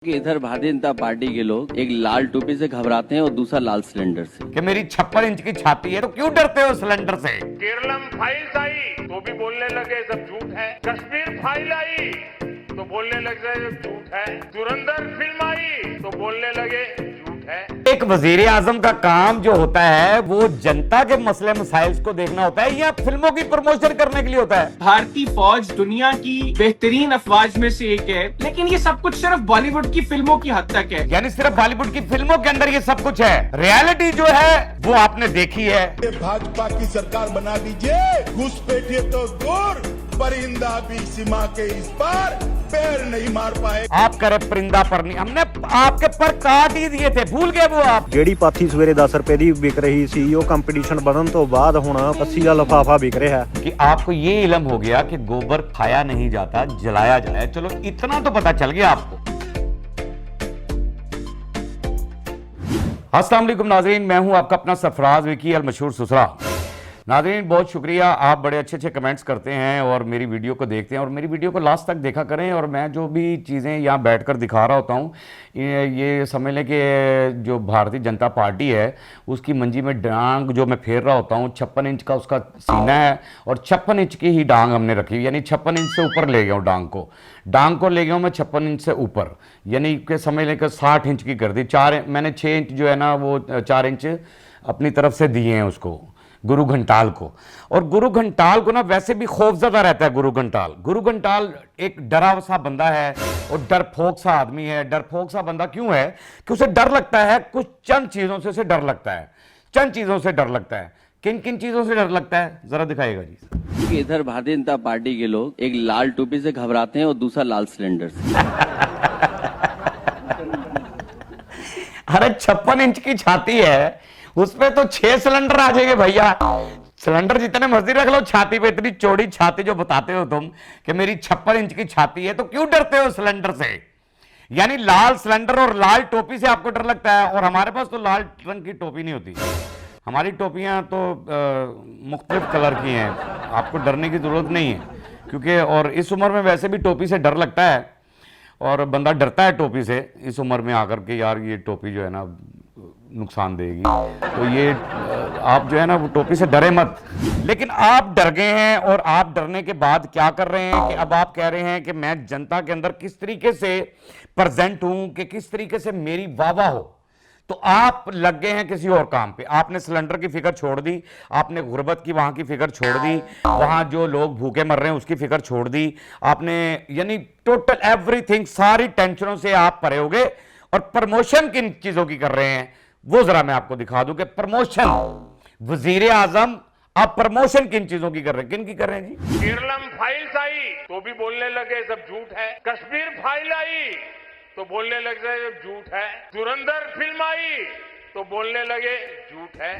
कि इधर भारतीय जनता पार्टी के लोग एक लाल टोपी से घबराते हैं और दूसरा लाल सिलेंडर से। कि मेरी 56 इंच की छाती है तो क्यों डरते हो सिलेंडर से। केरलम फाइल्स आई तो भी बोलने लगे सब झूठ है। कश्मीर फाइल आई तो बोलने लगे सब झूठ है। धुरंधर फिल्म आई तो बोलने लगे झूठ है। एक वजीर आजम का काम जो होता है वो जनता के मसले मसाइल को देखना होता है या फिल्मों की प्रमोशन करने के लिए होता है। भारतीय फौज दुनिया की बेहतरीन अफवाज में से एक है, लेकिन ये सब कुछ सिर्फ बॉलीवुड की फिल्मों की हद तक है। यानी सिर्फ बॉलीवुड की फिल्मों के अंदर ये सब कुछ है। रियलिटी जो है वो आपने देखी है। भाजपा की सरकार बना दीजिए, घुसपैठिए तो दूर, परिंदा भी सीमा के इस पार पैर नहीं मार पाए। आप करे परिंदा पर नहीं, हमने आपके पर काट ही दिए थे, भूल गए वो आप। ਜਿਹੜੀ ਪਾਥੀ ਸਵੇਰੇ 10 ਰੁਪਏ ਦੀ ਵਿਕ ਰਹੀ ਸੀ ਉਹ ਕੰਪੀਟੀਸ਼ਨ ਵਧਣ ਤੋਂ ਬਾਅਦ ਹੁਣ 80 ਦਾ ਲਫਾਫਾ ਵਿਕ ਰਿਹਾ ਹੈ। कि आपको ये इलम हो गया कि गोबर खाया नहीं जाता जलाया जाए। चलो इतना तो पता चल गया आपको। अस्सलाम वालेकुम नाज़रीन, मैं हूं आपका अपना सरफराज विकी अल मशहूर सुसरा। नाज़रीन बहुत शुक्रिया, आप बड़े अच्छे अच्छे कमेंट्स करते हैं और मेरी वीडियो को देखते हैं और मेरी वीडियो को लास्ट तक देखा करें। और मैं जो भी चीज़ें यहाँ बैठकर दिखा रहा होता हूँ ये समझ लें कि जो भारतीय जनता पार्टी है उसकी मंजी में डांग जो मैं फेर रहा होता हूँ, 56 इंच का उसका सीना है और 56 इंच की ही डांग हमने रखी हुई, यानी 56 इंच से ऊपर ले गया हूँ डांग को ले गया हूँ मैं 56 इंच से ऊपर, यानी कि समझ लें कि 60 इंच की कर दी। मैंने 6 इंच जो है ना वो 4 इंच अपनी तरफ से दिए हैं उसको, गुरु घंटाल को। और गुरु घंटाल को ना वैसे भी खौफजदा रहता है गुरु घंटाल एक डरा सा बंदा है और डरपोक सा आदमी है। डरपोक सा बंदा क्यों है कि उसे डर लगता है, कुछ चंद चीजों से उसे डर लगता है, चंद चीजों से डर लगता है। किन किन चीजों से डर लगता है जरा दिखाइएगा जी। कि इधर भारतीय जनता पार्टी के लोग एक लाल टोपी से घबराते हैं और दूसरा लाल सिलेंडर से। अरे 56 इंच की छाती है, उसपे तो 6 सिलेंडर आ जाएंगे भैया। सिलेंडर जितने मर्जी रख लो, छाती पे इतनी चौड़ी छाती जो बताते हो तुम कि मेरी 56 इंच की छाती है तो क्यों डरते हो सिलेंडर से। यानी लाल सिलेंडर और लाल टोपी से आपको डर लगता है। और हमारे पास तो लाल रंग की टोपी नहीं होती, हमारी टोपियां तो मुख्तलिफ कलर की हैं, आपको डरने की जरूरत नहीं है क्योंकि और इस उम्र में वैसे भी टोपी से डर लगता है और बंदा डरता है टोपी से इस उम्र में आकर के, यार ये टोपी जो है ना नुकसान देगी, तो ये आप जो है ना वो टोपी से डरे मत। लेकिन आप डर गए हैं और आप डरने के बाद क्या कर रहे हैं कि अब आप कह रहे हैं कि मैं जनता के अंदर किस तरीके से प्रेजेंट हूं, कि किस तरीके से मेरी वाह हो। तो आप लग गए हैं किसी और काम पे। आपने सिलेंडर की फिक्र छोड़ दी, आपने गुर्बत की वहां की फिक्र छोड़ दी, वहां जो लोग भूखे मर रहे हैं उसकी फिक्र छोड़ दी आपने, यानी टोटल एवरीथिंग, सारी टेंशनों से आप परे हो गए। और प्रमोशन किन चीजों की कर रहे हैं वो जरा मैं आपको दिखा दूं कि प्रमोशन वजीर आजम आप प्रमोशन किन चीजों की कर रहे हैं, किन की कर रहे हैं जी। केरलम फाइल्स आई तो भी बोलने लगे सब झूठ है। कश्मीर फाइल आई तो बोलने लगे सब झूठ है। धुरंधर फिल्म आई तो बोलने लगे झूठ है।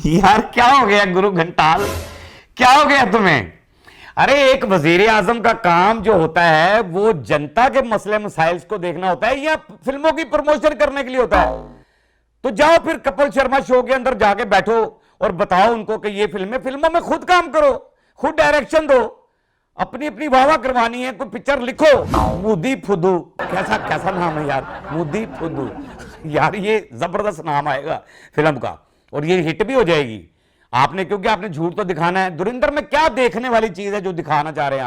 यार क्या हो गया गुरु घंटाल, क्या हो गया तुम्हें। अरे एक वजीर आजम का काम जो होता है वो जनता के मसले मसाइल को देखना होता है या फिल्मों की प्रमोशन करने के लिए होता है। तो जाओ फिर कपिल शर्मा शो के अंदर जाके बैठो और बताओ उनको कि ये फिल्मों में खुद काम करो, खुद डायरेक्शन दो, अपनी अपनी वाहवाह करवानी है, कोई पिक्चर लिखो। मुदी फुदू, कैसा कैसा नाम है यार, मुदी फुदू। यार ये जबरदस्त नाम आएगा फिल्म का और ये हिट भी हो जाएगी। आपने, क्योंकि आपने झूठ तो दिखाना है। धुरंधर में क्या देखने वाली चीज है जो दिखाना चाह रहे हैं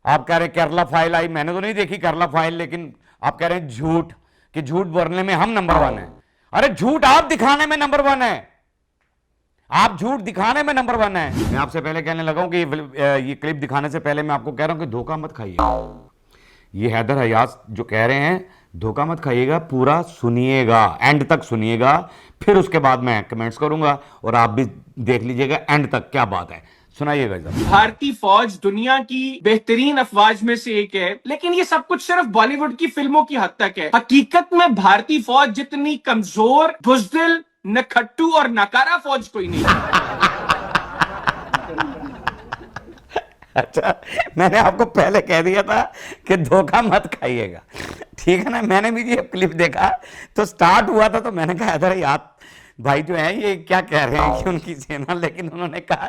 आप कह रहे हैं केरला फाइल आई, मैंने तो नहीं देखी केरला फाइल, लेकिन आप कह रहे हैं झूठ, कि झूठ बोलने में हम नंबर 1 है। अरे झूठ आप दिखाने में नंबर 1 है, आप झूठ दिखाने में नंबर 1 है। मैं आपसे पहले कहने लगा हूं कि ये क्लिप दिखाने से पहले मैं आपको कह रहा हूं कि धोखा मत खाइए। ये हैदर हयास जो कह रहे हैं धोखा मत खाइएगा, पूरा सुनिएगा, एंड तक सुनिएगा, फिर उसके बाद मैं कमेंट्स करूंगा और आप भी देख लीजिएगा एंड तक क्या बात है। सुनाइएगा। भारतीय फौज दुनिया की बेहतरीन अफवाज में से एक है, लेकिन ये सब कुछ सिर्फ बॉलीवुड की फिल्मों की हद तक है। हकीकत में भारतीय फौज जितनी कमजोर, बुज़दिल, नखट्टू और नकारा फौज कोई नहीं। अच्छा, मैंने आपको पहले कह दिया था कि धोखा मत खाइएगा, ठीक है ना। मैंने भी ये क्लिप देखा तो स्टार्ट हुआ था तो मैंने कहा इधर यार भाई जो है ये क्या कह रहे हैं कि उनकी सेना, लेकिन उन्होंने कहा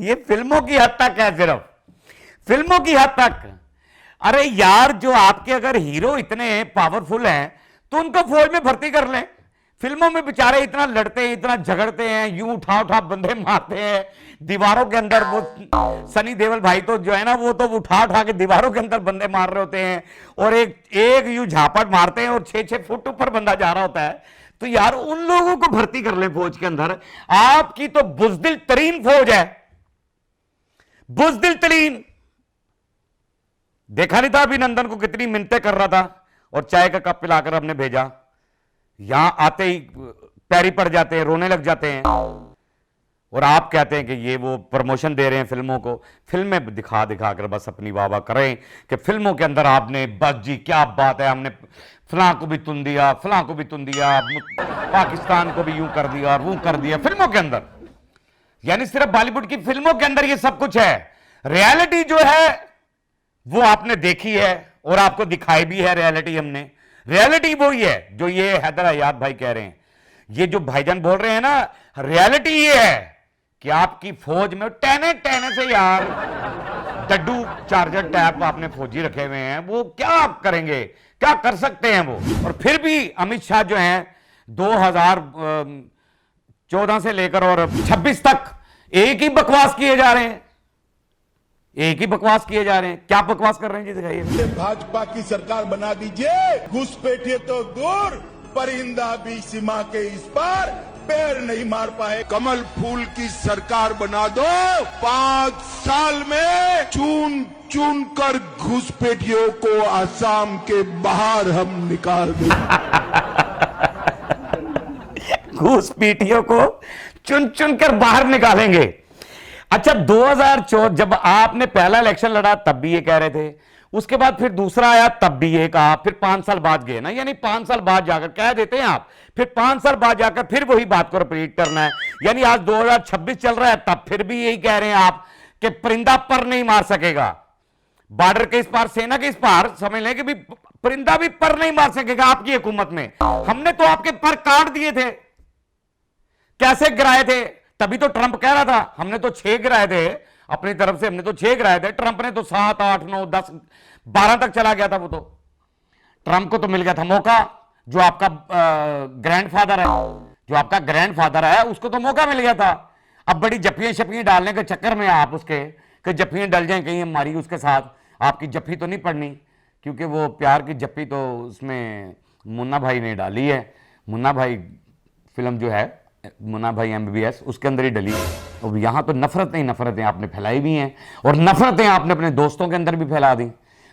ये फिल्मों की हद तक है, सिर्फ फिल्मों की हद तक। अरे यार, जो आपके अगर हीरो इतने पावरफुल हैं तो उनको फौज में भर्ती कर लें। फिल्मों में बेचारे इतना लड़ते हैं, इतना झगड़ते हैं, यूं उठा उठा बंदे मारते हैं दीवारों के अंदर। वो सनी देओल भाई तो जो है ना, वो तो उठा उठा के दीवारों के अंदर बंदे मार रहे होते हैं, और एक यूं झापट मारते हैं और 6-6 फुट ऊपर बंदा जा रहा होता है। तो यार उन लोगों को भर्ती कर लें फौज के अंदर। आपकी तो बुजदिल तरीन फौज है, बुजदिल तरीन। देखा नहीं था अभिनंदन को कितनी मिन्नतें कर रहा था, और चाय का कप पिलाकर हमने भेजा। यहां आते ही पैरी पड़ जाते हैं, रोने लग जाते हैं, और आप कहते हैं कि ये वो प्रमोशन दे रहे हैं फिल्मों को। फिल्में दिखा दिखा कर बस अपनी वाह वाह करें कि फिल्मों के अंदर आपने, बस जी क्या बात है, हमने फलां को भी तुन दिया, फलां को भी तुन दिया, पाकिस्तान को भी यूं कर दिया, वो कर दिया फिल्मों के अंदर। यानी सिर्फ बॉलीवुड की फिल्मों के अंदर ये सब कुछ है। रियलिटी जो है वो आपने देखी है और आपको दिखाई भी है। रियलिटी हमने, रियलिटी वही है जो ये हैदर हयात भाई कह रहे हैं, ये जो भाईजान बोल रहे हैं ना, रियलिटी ये है कि आपकी फौज में टहने टहने से यार डड्डू चार्जर टैप आपने फौजी रखे हुए हैं, वो क्या करेंगे, क्या कर सकते हैं वो। और फिर भी अमित शाह जो हैं 2014 से लेकर और 26 तक एक ही बकवास किए जा रहे हैं, एक ही बकवास किए जा रहे हैं। क्या बकवास कर रहे हैं जी, दिखाइए। भाजपा की सरकार बना दीजिए, घुसपैठिए तो दूर, परिंदा भी सीमा के इस पार पैर नहीं मार पाए। कमल फूल की सरकार बना दो, 5 साल में चुन चुन कर घुसपैठियों को असम के बाहर हम निकाल देंगे। घुसपैठियों को चुन चुन कर बाहर निकालेंगे। अच्छा, 2014 जब आपने पहला इलेक्शन लड़ा तब भी ये कह रहे थे, उसके बाद फिर दूसरा आया तब भी ये कहा, फिर 5 साल बाद गए ना, यानी 5 साल बाद जाकर कह देते हैं आप, फिर 5 साल बाद जाकर फिर वही बात को रिपीट करना है। यानी आज 2026 चल रहा है, तब फिर भी यही कह रहे हैं आप कि परिंदा पर नहीं मार सकेगा। बॉर्डर के इस पार, सेना के इस पार, समझ लें कि भी परिंदा भी पर नहीं मार सकेगा आपकी हुकूमत में। हमने तो आपके पर काट दिए थे, कैसे गिराए थे, तभी तो ट्रंप कह रहा था हमने तो 6 गिराए थे अपनी तरफ से, हमने तो 6 गिराए थे। ट्रंप ने तो 7, 8, 9, 10, 12 तक चला गया था। वो तो ट्रंप को तो मिल गया था मौका, जो आपका ग्रैंडफादर है, जो आपका ग्रैंडफादर है, उसको तो मौका मिल गया था। अब बड़ी जफ्फियां शफ्फियां डालने के चक्कर में आप उसके कि जफ्फियां डल जाएं कहीं हमारी उसके साथ, आपकी जफ्फी तो नहीं पड़नी, क्योंकि वो प्यार की जफ्फी तो उसमें मुन्ना भाई ने डाली है। मुन्ना भाई फिल्म जो है, मुन्ना भाई MBBS, उसके अंदर ही डली। और यहां तो नफरतें आपने फैलाई भी हैं, और नफरतें आपने अपने दोस्तों के अंदर भी फैला दी,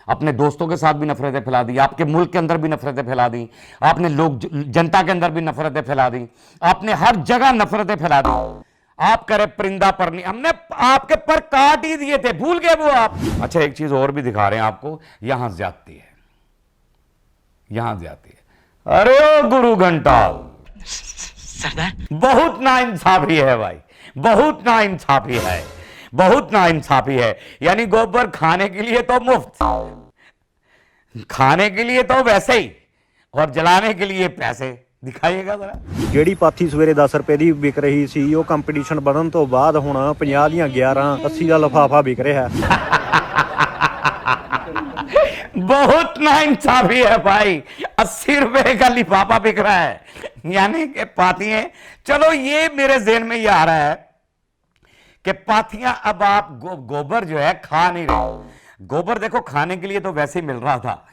अपने दोस्तों के साथ भी नफरतें फैला दी, आपके मुल्क के अंदर भी नफरतें फैला दी, आपने लोग जनता के अंदर भी नफरतें फैला दी, आपने हर जगह नफरतें फैला दी। आप करे परिंदा पर नहीं, हमने आपके पर काट ही दिए थे, भूल गए वो आप। अच्छा, एक चीज और भी दिखा रहे हैं आपको, यहां ज्यादती है, यहां ज्यादती है। अरे ओ गुरु घंटाल, बहुत नाइंसाफी है भाई, बहुत नाइंसाफी है, बहुत नाइंसाफी है। यानी गोबर खाने के लिए तो मुफ्त, खाने के लिए तो वैसे ही, और जलाने के लिए पैसे। दिखाइएगा जरा। ਜਿਹੜੀ ਪਾਥੀ ਸਵੇਰੇ 10 ਰੁਪਏ ਦੀ ਵਿਕ ਰਹੀ ਸੀ, ਉਹ ਕੰਪੀਟੀਸ਼ਨ ਵਧਣ ਤੋਂ ਬਾਅਦ ਹੁਣ 50 ਦੀਆਂ 11, 80 ਦਾ ਲਿਫਾਫਾ ਵਿਕ ਰਿਹਾ। बहुत नाइंसाफी है भाई, 80 रुपए का लिफाफा बिक रहा है, यानी कि पाथियां। चलो ये मेरे जहन में ये आ रहा है कि पाथियां अब आप गोबर जो है खा नहीं रहे। गोबर देखो खाने के लिए तो वैसे ही मिल रहा था,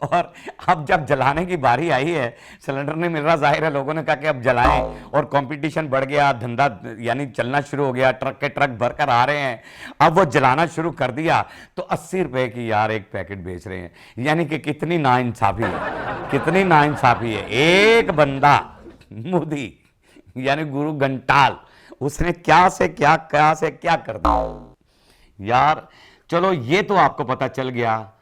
और अब जब जलाने की बारी आई है, सिलेंडर नहीं मिल रहा, जाहिर है लोगों ने कहा कि अब जलाएं, और कंपटीशन बढ़ गया, धंधा यानी चलना शुरू हो गया, ट्रक के ट्रक भरकर आ रहे हैं, अब वो जलाना शुरू कर दिया, तो 80 रुपए की यार एक पैकेट बेच रहे हैं। यानी कि कितनी नाइंसाफी है, कितनी नाइंसाफी है। एक बंदा मोदी यानी गुरु घंटाल, उसने क्या से क्या कर दिया यार। चलो ये तो आपको पता चल गया,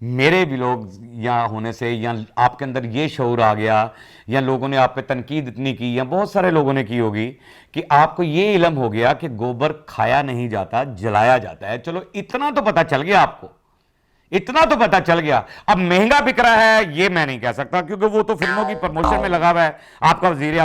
मेरे भी लोग यहाँ होने से, या आपके अंदर ये शऊर आ गया, या लोगों ने आप पे तनकीद इतनी की, या बहुत सारे लोगों ने की होगी कि आपको ये इल्म हो गया कि गोबर खाया नहीं जाता, जलाया जाता है। चलो इतना तो पता चल गया आपको, इतना तो पता चल गया। अब महंगा बिक रहा है ये मैं नहीं कह सकता, क्योंकि वो तो फिल्मों की प्रमोशन में लगा हुआ है। आपका वजीर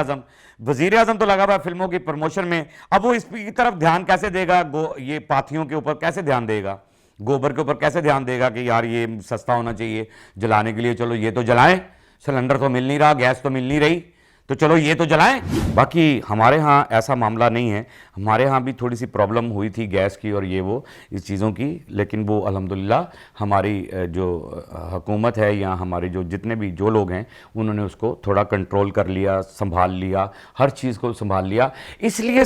आजम तो लगा हुआ है फिल्मों की प्रमोशन में। अब वो इसकी तरफ ध्यान कैसे देगा, ये पाथियों के ऊपर कैसे ध्यान देगा? गोबर के ऊपर कैसे ध्यान देगा कि यार ये सस्ता होना चाहिए जलाने के लिए, चलो ये तो जलाएं, सिलेंडर तो मिल नहीं रहा, गैस तो मिल नहीं रही, तो चलो ये तो जलाएं। बाकी हमारे यहाँ ऐसा मामला नहीं है, हमारे यहाँ भी थोड़ी सी प्रॉब्लम हुई थी गैस की और ये वो इस चीज़ों की, लेकिन वो अल्हम्दुलिल्लाह हमारी जो हुकूमत है या हमारे जो जितने भी जो लोग हैं उन्होंने उसको थोड़ा कंट्रोल कर लिया, संभाल लिया, हर चीज़ को संभाल लिया। इसलिए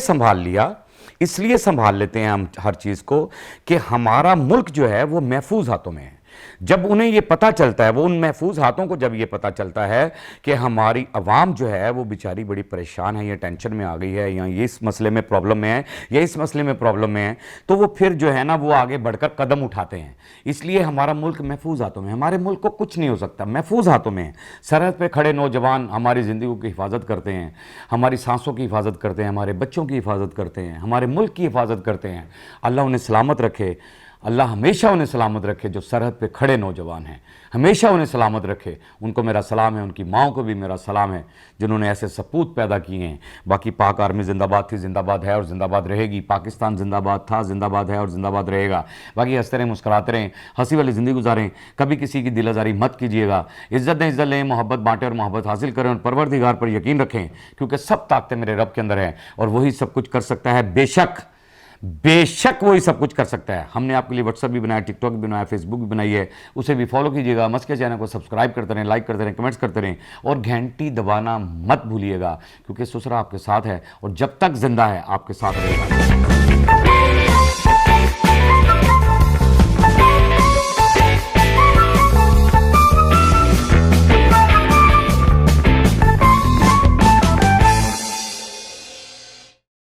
संभाल लेते हैं हम हर चीज़ को कि हमारा मुल्क जो है वो महफूज हाथों में है। जब उन्हें ये पता चलता है, वो उन महफूज हाथों को जब ये पता चलता है कि हमारी आवाम जो है वो बेचारी बड़ी परेशान है या टेंशन में आ गई है या ये इस मसले में प्रॉब्लम में है या इस मसले में प्रॉब्लम में है, तो वो फिर जो है ना वो आगे बढ़कर कदम उठाते हैं। इसलिए हमारा मुल्क महफूज हाथों में, हमारे मुल्क को कुछ नहीं हो सकता, महफूज हाथों में है। सरहद पे खड़े नौजवान हमारी ज़िंदगी की हिफाजत करते हैं, हमारी सांसों की हिफाजत करते हैं, हमारे बच्चों की हिफाजत करते हैं, हमारे मुल्क की हिफाजत करते हैं। अल्लाह उन्हें सलामत रखे, अल्लाह हमेशा उन्हें सलामत रखे। जो सरहद पे खड़े नौजवान हैं हमेशा उन्हें सलामत रखे, उनको मेरा सलाम है, उनकी माओं को भी मेरा सलाम है जिन्होंने ऐसे सपूत पैदा किए हैं। बाकी पाक आर्मी जिंदाबाद थी, जिंदाबाद है और जिंदाबाद रहेगी। पाकिस्तान जिंदाबाद था, जिंदाबाद है और जिंदाबाद रहेगा। बाकी हंसते रहें, मुस्कुराते रहें, हंसी वाली ज़िंदगी गुजारें, कभी किसी की दिल आज़ारी मत कीजिएगा। इज़्ज़त दें, इज़्ज़त लें, मोहब्बत बांटें और मोहब्बत हासिल करें और परवरदिगार पर यकीन रखें, क्योंकि सब ताकतें मेरे रब के अंदर हैं और वही सब कुछ कर सकता है। बेशक वही सब कुछ कर सकता है। हमने आपके लिए व्हाट्सएप भी बनाया, टिकटॉक भी बनाया, फेसबुक भी बनाई है, उसे भी फॉलो कीजिएगा। मस्के चैनल को सब्सक्राइब करते रहें, लाइक करते रहें, कमेंट्स करते रहें और घंटी दबाना मत भूलिएगा, क्योंकि ससुरा आपके साथ है और जब तक जिंदा है आपके साथ रहेगा।